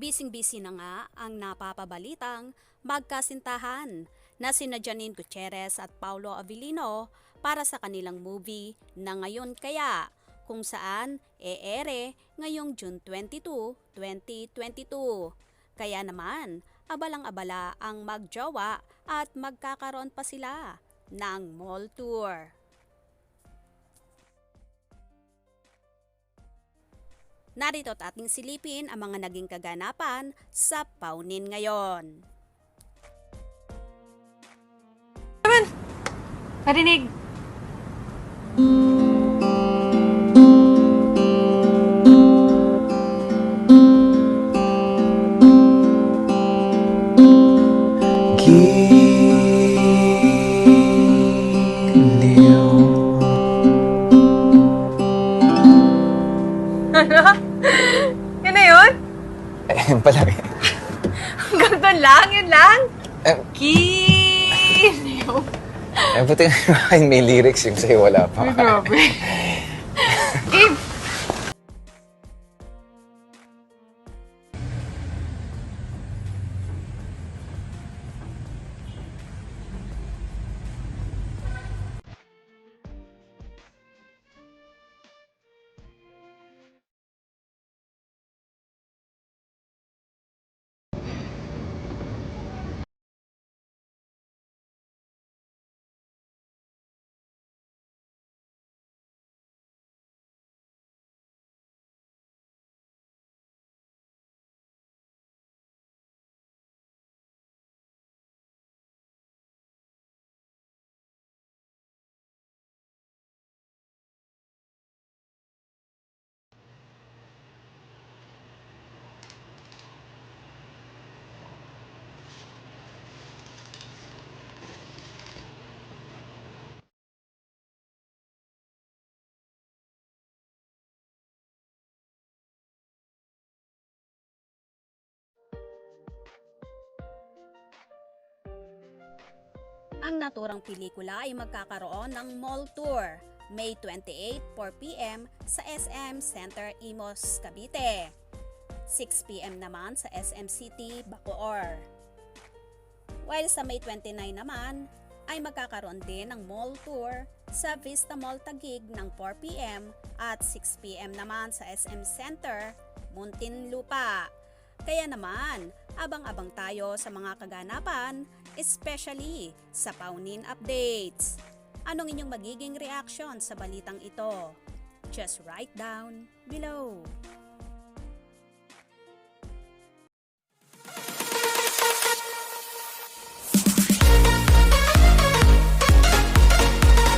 Bising-busy na nga ang napapabalitang magkasintahan na sina Janine Gutierrez at Paulo Avellino para sa kanilang movie na Ngayon Kaya, kung saan e-ere ngayong June 22, 2022. Kaya naman, abalang-abala ang magjowa at magkakaroon pa sila ng mall tour. Narito at ating silipin ang mga naging kaganapan sa Paunin ngayon. Narinig. Giliw. Ano? Yun na yun? Yun pala eh. Hanggang doon lang? Yun lang? Eh, Giliw. buti nga may lyrics yung sa'yo wala pa. Ay, grabe. Eve! Ang naturang pelikula ay magkakaroon ng mall tour May 28, 4 p.m. sa SM Center Imos, Cavite. 6 p.m. naman sa SM City, Bacoor. While sa May 29 naman ay magkakaroon din ng mall tour sa Vista Mall Taguig ng 4 p.m. at 6 p.m. naman sa SM Center, Muntinlupa. Kaya naman, abang-abang tayo sa mga kaganapan, especially sa Paunin updates. Anong inyong magiging reaction sa balitang ito? Just write down below.